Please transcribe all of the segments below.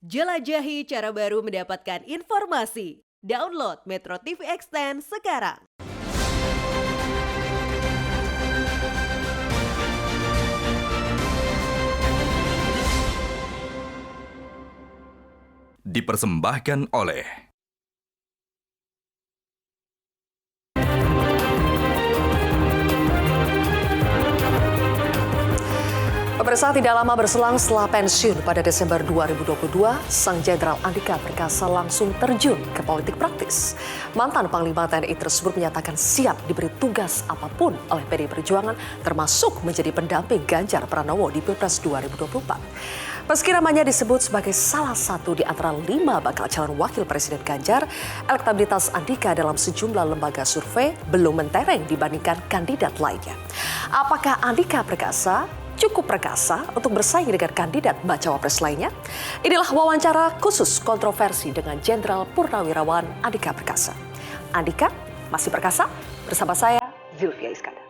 Jelajahi cara baru mendapatkan informasi. Download Metro TV Extend sekarang. Dipersembahkan oleh Pemirsa, tidak lama berselang setelah pensiun pada Desember 2022, Sang Jenderal Andika Perkasa langsung terjun ke politik praktis. Mantan Panglima TNI tersebut menyatakan siap diberi tugas apapun oleh PDI Perjuangan, termasuk menjadi pendamping Ganjar Pranowo di Pilpres 2024. Meski namanya disebut sebagai salah satu di antara 5 bakal calon wakil Presiden Ganjar, elektabilitas Andika dalam sejumlah lembaga survei belum mentereng dibandingkan kandidat lainnya. Apakah Andika Perkasa cukup perkasa untuk bersaing dengan kandidat bacawa pres lainnya? Inilah wawancara khusus kontroversi dengan Jenderal Purnawirawan Andika Perkasa. Andika masih perkasa? Bersama saya, Zulfia Iskandar.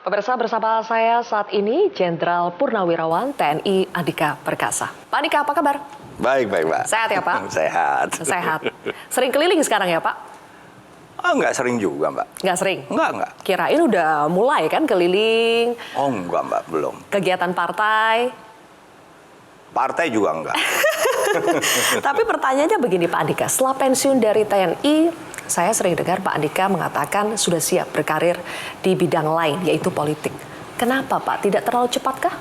Pemirsa, bersama saya saat ini Jenderal Purnawirawan TNI Andika Perkasa. Pak Andika, apa kabar? Baik, Pak. Sehat ya, Pak? Sehat. Sehat. Sering keliling sekarang ya, Pak? Oh, enggak sering juga, Mbak. Nggak sering? Enggak. Kirain udah mulai kan keliling. Oh, enggak, Mbak, belum. Kegiatan partai. Partai juga enggak. Tapi pertanyaannya begini, Pak Andika. Setelah pensiun dari TNI, saya sering dengar Pak Andika mengatakan sudah siap berkarir di bidang lain, yaitu politik. Kenapa, Pak? Tidak terlalu cepatkah?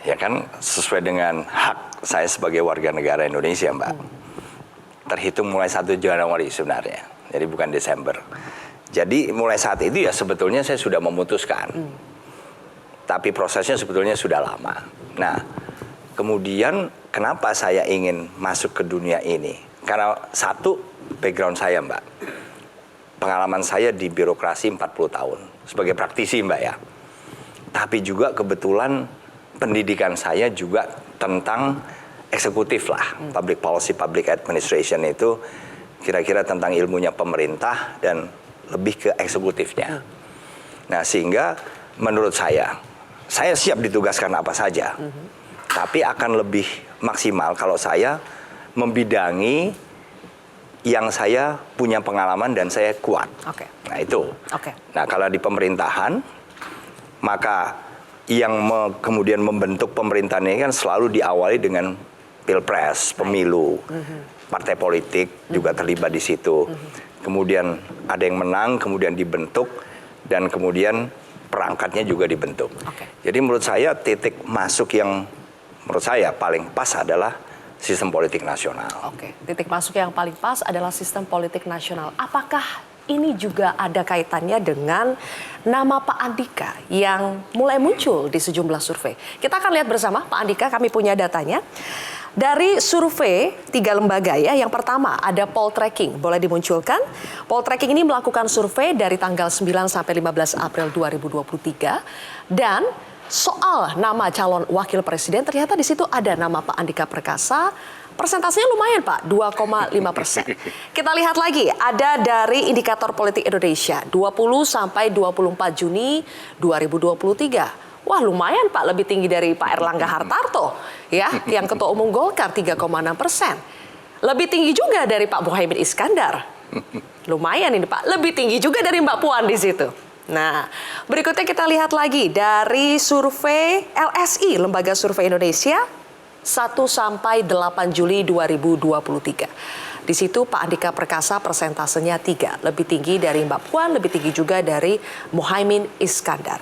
Ya kan, sesuai dengan hak saya sebagai warga negara Indonesia, Mbak. Terhitung mulai 1 Januari sebenarnya. Jadi bukan Desember. Jadi mulai saat itu ya sebetulnya saya sudah memutuskan. Tapi prosesnya sebetulnya sudah lama. Nah, kemudian kenapa saya ingin masuk ke dunia ini? Karena satu, background saya, Mbak. Pengalaman saya di birokrasi 40 tahun. Sebagai praktisi, Mbak, ya. Tapi juga kebetulan pendidikan saya juga tentang eksekutif lah. Public policy, public administration itu kira-kira tentang ilmunya pemerintah dan lebih ke eksekutifnya. Nah, sehingga menurut saya siap ditugaskan apa saja. Tapi akan lebih maksimal kalau saya membidangi yang saya punya pengalaman dan saya kuat. Oke. Nah, itu. Oke. Nah, kalau di pemerintahan, maka yang kemudian membentuk pemerintahan ini kan selalu diawali dengan pilpres, pemilu. Partai politik juga terlibat di situ. Kemudian ada yang menang, kemudian dibentuk, dan kemudian perangkatnya juga dibentuk. Jadi menurut saya titik masuk yang menurut saya paling pas adalah sistem politik nasional. Oke, titik masuk yang paling pas adalah sistem politik nasional. Apakah ini juga ada kaitannya dengan nama Pak Andika yang mulai muncul di sejumlah survei? Kita akan lihat bersama, Pak Andika, kami punya datanya. Dari survei 3 lembaga ya, yang pertama ada Poltreking, boleh dimunculkan. Poltreking ini melakukan survei dari tanggal 9 sampai 15 April 2023 dan soal nama calon wakil presiden ternyata di situ ada nama Pak Andika Perkasa. Persentasenya lumayan, Pak, 2,5%. Kita lihat lagi, ada dari Indikator Politik Indonesia 20 sampai 24 Juni 2023. Wah, lumayan, Pak, lebih tinggi dari Pak Erlangga Hartarto, ya, yang Ketua Umum Golkar 3,6%. Lebih tinggi juga dari Pak Muhaimin Iskandar. Lumayan ini, Pak. Lebih tinggi juga dari Mbak Puan di situ. Nah, berikutnya kita lihat lagi dari survei LSI, Lembaga Survei Indonesia, 1 sampai 8 Juli 2023. Di situ Pak Andika Perkasa persentasenya 3, lebih tinggi dari Mbak Puan, lebih tinggi juga dari Muhaimin Iskandar.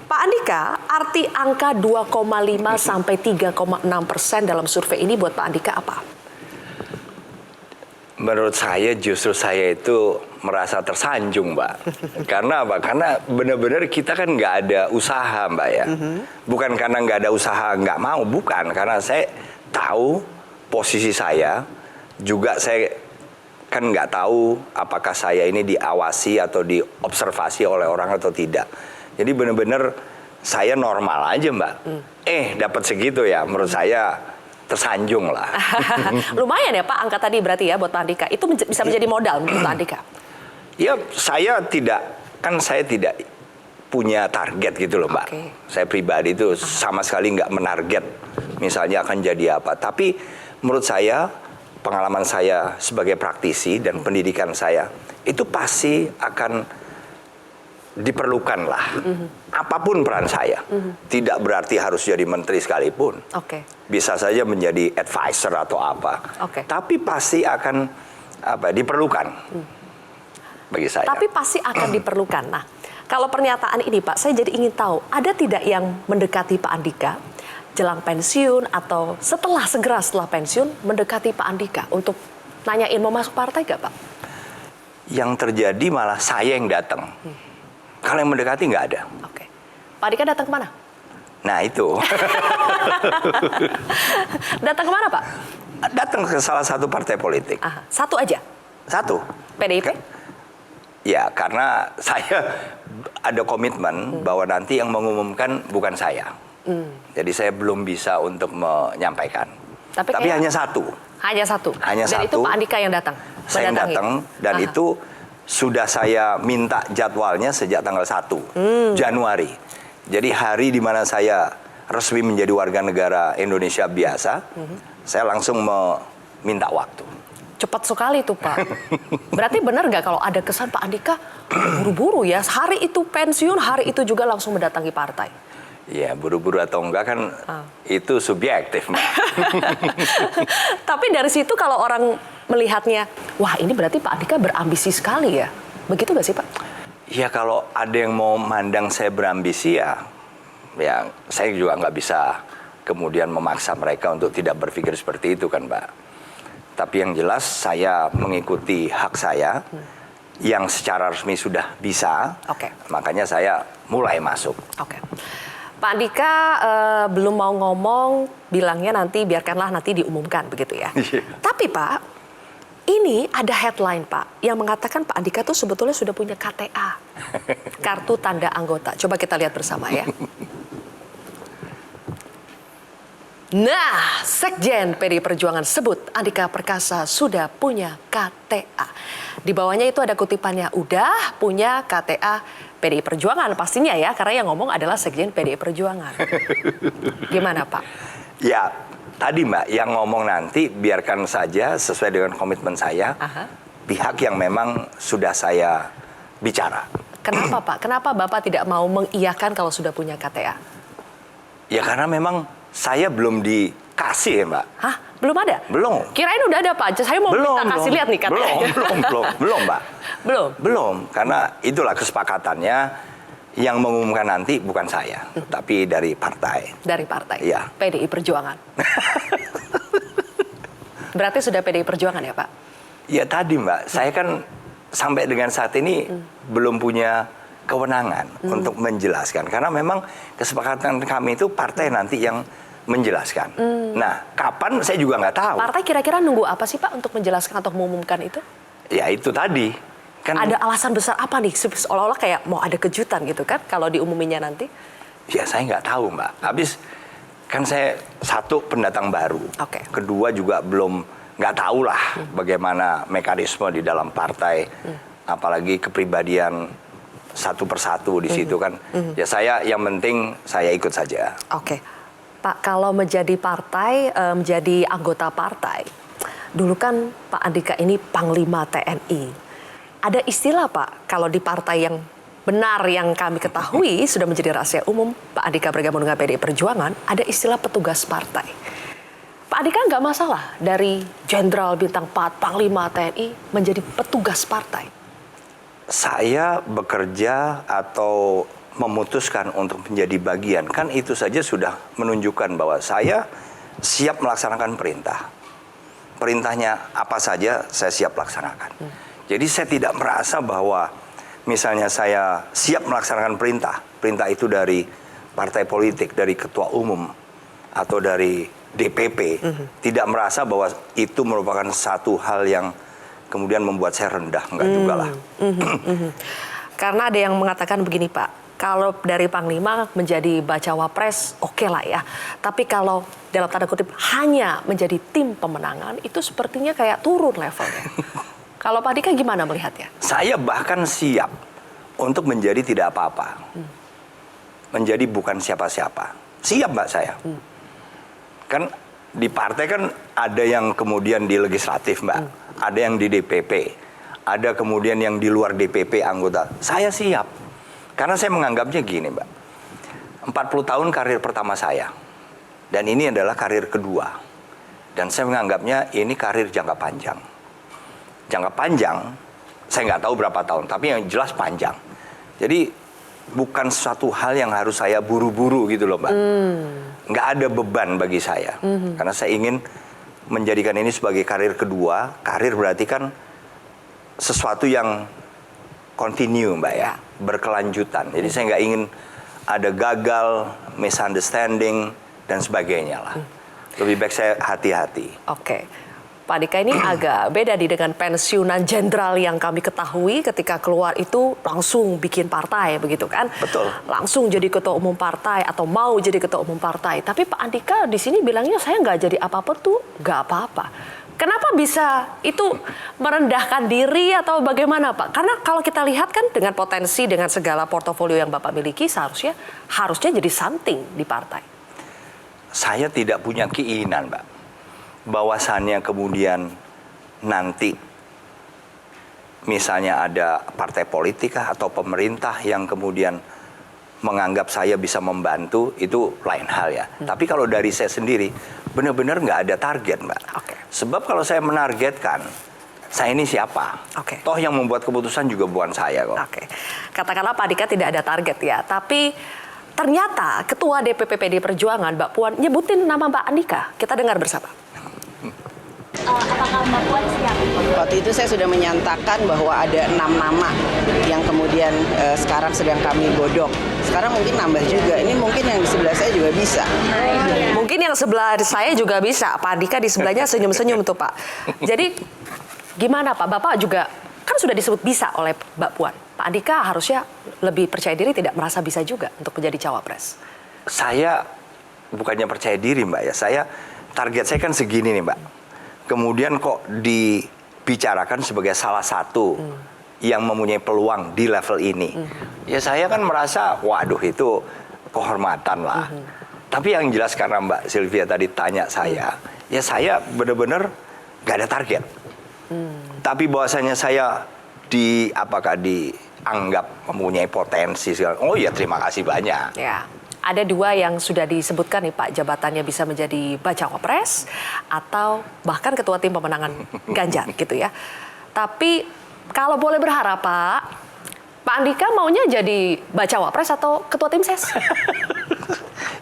Pak Andika, arti angka 2,5 sampai 3,6% dalam survei ini buat Pak Andika apa? Menurut saya justru saya itu merasa tersanjung, Mbak. Karena apa? Karena benar-benar kita kan nggak ada usaha, Mbak ya. Bukan karena nggak ada usaha nggak mau, bukan. Karena saya tahu posisi saya, juga saya kan nggak tahu apakah saya ini diawasi atau diobservasi oleh orang atau tidak. Jadi benar-benar saya normal aja, Mbak. Dapat segitu ya, menurut saya tersanjung lah. Lumayan ya Pak, angka tadi berarti ya buat Pak Andika. Itu bisa menjadi modal menurut Pak Andika? Ya, saya tidak punya target gitu loh, Mbak. Oke. Saya pribadi itu sama sekali nggak menarget misalnya akan jadi apa. Tapi menurut saya, pengalaman saya sebagai praktisi dan pendidikan saya, itu pasti akan diperlukan lah. Apapun peran saya. Tidak berarti harus jadi menteri sekalipun. Oke. Bisa saja menjadi advisor atau apa. Oke. Tapi pasti akan diperlukan bagi saya. Tapi pasti akan diperlukan. Nah, kalau pernyataan ini Pak, saya jadi ingin tahu, ada tidak yang mendekati Pak Andika jelang pensiun atau segera setelah pensiun mendekati Pak Andika untuk nanyain mau masuk partai gak Pak? Yang terjadi malah saya yang datang. Kalau yang mendekati nggak ada. Oke. Pak Andika datang kemana? Nah itu. Datang kemana Pak? Datang ke salah satu partai politik. Aha, satu aja? Satu. PDIP? Ya, karena saya ada komitmen bahwa nanti yang mengumumkan bukan saya. Jadi saya belum bisa untuk menyampaikan. Tapi hanya satu. Hanya satu? Hanya dan satu. Itu Pak Andika yang datang? Saya yang datang, dan itu sudah saya minta jadwalnya sejak tanggal 1 Januari. Jadi hari di mana saya resmi menjadi warga negara Indonesia biasa, saya langsung meminta waktu. Cepat sekali tuh Pak. Berarti benar nggak kalau ada kesan Pak Andika buru-buru ya, hari itu pensiun, hari itu juga langsung mendatangi partai? Ya, buru-buru atau enggak kan itu subjektif, Mbak. Tapi dari situ kalau orang melihatnya, wah ini berarti Pak Andika berambisi sekali ya. Begitu nggak sih Pak? Ya kalau ada yang mau mandang saya berambisi ya saya juga nggak bisa kemudian memaksa mereka untuk tidak berpikir seperti itu kan, Mbak. Tapi yang jelas saya mengikuti hak saya yang secara resmi sudah bisa. Oke. Makanya saya mulai masuk. Oke. Pak Andika belum mau ngomong, bilangnya nanti biarkanlah nanti diumumkan begitu ya. Tapi Pak, ini ada headline Pak yang mengatakan Pak Andika tuh sebetulnya sudah punya KTA, kartu tanda anggota. Coba kita lihat bersama ya. Nah, Sekjen PDI Perjuangan sebut Andika Perkasa sudah punya KTA. Di bawahnya itu ada kutipannya, udah punya KTA PDI Perjuangan pastinya ya, karena yang ngomong adalah Sekjen PDI Perjuangan. Gimana Pak? Ya, tadi Mbak, yang ngomong nanti biarkan saja sesuai dengan komitmen saya, pihak yang memang sudah saya bicara. Kenapa Pak? Kenapa Bapak tidak mau mengiyakan kalau sudah punya KTA? Ya karena memang saya belum dikasih ya Mbak. Hah? Belum ada? Belum. Kirain udah ada Pak, saya mau minta kasih lihat nih KTA. Belum Mbak. Belum? Karena itulah kesepakatannya yang mengumumkan nanti bukan saya, tapi dari partai. Dari partai? Iya. PDI Perjuangan. Berarti sudah PDI Perjuangan ya Pak? Ya tadi Mbak, saya kan sampai dengan saat ini belum punya kewenangan untuk menjelaskan. Karena memang kesepakatan kami itu partai nanti yang menjelaskan. Nah, kapan saya juga nggak tahu. Partai kira-kira nunggu apa sih Pak untuk menjelaskan atau mengumumkan itu? Ya itu tadi. Kan, ada alasan besar apa nih? Seolah-olah kayak mau ada kejutan gitu kan kalau diumuminnya nanti? Ya saya nggak tahu Mbak. Habis kan saya satu pendatang baru. Oke. Kedua juga belum nggak tahu lah bagaimana mekanisme di dalam partai. Apalagi kepribadian satu persatu di situ kan. Ya saya yang penting saya ikut saja. Oke. Pak, kalau menjadi partai, menjadi anggota partai, dulu kan Pak Andika ini Panglima TNI. Ada istilah Pak, kalau di partai yang benar yang kami ketahui sudah menjadi rahasia umum, Pak Andika bergabung dengan PDI Perjuangan, ada istilah petugas partai. Pak Andika nggak masalah dari Jenderal Bintang 4, Panglima TNI menjadi petugas partai. Saya bekerja atau memutuskan untuk menjadi bagian, kan itu saja sudah menunjukkan bahwa saya siap melaksanakan perintah. perintahnya apa saja saya siap laksanakan. Jadi saya tidak merasa bahwa misalnya saya siap melaksanakan perintah itu dari partai politik, dari ketua umum atau dari DPP, tidak merasa bahwa itu merupakan satu hal yang kemudian membuat saya rendah, enggak juga lah. Karena ada yang mengatakan begini Pak, kalau dari Panglima menjadi bacawa pres oke lah ya. Tapi kalau dalam tanda kutip hanya menjadi tim pemenangan itu sepertinya kayak turun levelnya. Kalau Pak Andika gimana melihatnya? Saya bahkan siap untuk menjadi tidak apa-apa. Menjadi bukan siapa-siapa. Siap Mbak saya. Kan di partai kan ada yang kemudian di legislatif Mbak. Ada yang di DPP. Ada kemudian yang di luar DPP anggota. Saya siap. Karena saya menganggapnya gini Mbak, 40 tahun karir pertama saya, dan ini adalah karir kedua. Dan saya menganggapnya ini karir jangka panjang. Jangka panjang, saya nggak tahu berapa tahun, tapi yang jelas panjang. Jadi bukan suatu hal yang harus saya buru-buru gitu loh Mbak. Nggak ada beban bagi saya. Karena saya ingin menjadikan ini sebagai karir kedua. Karir berarti kan sesuatu yang continue Mbak ya, berkelanjutan. Jadi saya nggak ingin ada gagal, misunderstanding, dan sebagainya lah. Lebih baik saya hati-hati. Oke. Pak Andika ini agak beda dengan pensiunan jenderal yang kami ketahui ketika keluar itu langsung bikin partai begitu kan? Betul. Langsung jadi ketua umum partai atau mau jadi ketua umum partai. Tapi Pak Andika di sini bilangnya saya nggak jadi apa-apa tuh nggak apa-apa. Kenapa bisa itu merendahkan diri atau bagaimana Pak? Karena kalau kita lihat kan dengan potensi, dengan segala portofolio yang Bapak miliki harusnya jadi something di partai. Saya tidak punya keinginan Mbak, bahwasannya kemudian nanti misalnya ada partai politik atau pemerintah yang kemudian menganggap saya bisa membantu, itu lain hal ya. Tapi kalau dari saya sendiri, benar-benar nggak ada target Mbak. Oke. Sebab kalau saya menargetkan, saya ini siapa? Oke. Toh yang membuat keputusan juga bukan saya kok. Oke. Katakanlah Pak Andika tidak ada target ya, tapi ternyata Ketua DPP PD Perjuangan Mbak Puan nyebutin nama Mbak Andika. Kita dengar bersama. Apakah Mbak Puan siap? Waktu itu saya sudah menyatakan bahwa ada 6 nama yang kemudian sekarang sedang kami godok. Sekarang mungkin nambah juga. Ini mungkin yang di sebelah saya juga bisa. Mungkin yang sebelah saya juga bisa. Pak Andika di sebelahnya senyum-senyum tuh Pak. Jadi gimana Pak? Bapak juga kan sudah disebut bisa oleh Mbak Puan. Pak Andika harusnya lebih percaya diri, tidak merasa bisa juga untuk menjadi cawapres. Saya bukannya percaya diri Mbak ya. Target saya kan segini nih Mbak. Kemudian kok dibicarakan sebagai salah satu yang mempunyai peluang di level ini. Ya saya kan merasa, waduh itu kehormatan lah. Tapi yang jelas karena Mbak Sylvia tadi tanya saya, ya saya benar-benar gak ada target. Tapi bahwasanya saya apakah dianggap mempunyai potensi segala, oh ya terima kasih banyak. Ya. Ada 2 yang sudah disebutkan nih Pak, jabatannya bisa menjadi bacawa pres atau bahkan ketua tim pemenangan Ganjar gitu ya. Tapi kalau boleh berharap Pak Andika maunya jadi bacawa pres atau ketua tim ses?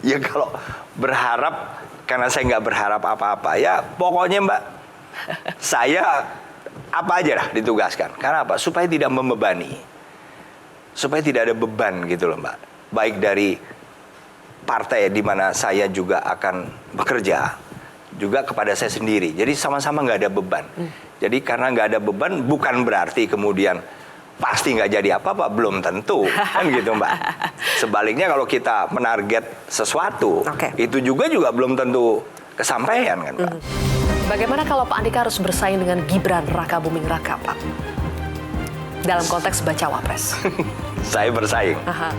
Ya kalau berharap, karena saya nggak berharap apa-apa, ya pokoknya Mbak, saya apa aja lah ditugaskan. Karena apa? Supaya tidak membebani. Supaya tidak ada beban gitu loh Mbak. Baik dari partai di mana saya juga akan bekerja, juga kepada saya sendiri. Jadi sama-sama nggak ada beban. Jadi karena nggak ada beban bukan berarti kemudian pasti nggak jadi apa-apa, belum tentu kan gitu Mbak. Sebaliknya kalau kita menarget sesuatu, itu juga belum tentu kesampaian kan Mbak. Bagaimana kalau Pak Andika harus bersaing dengan Gibran Rakabuming Raka Pak? Dalam konteks bacawa pres. Saya bersaing. Aha.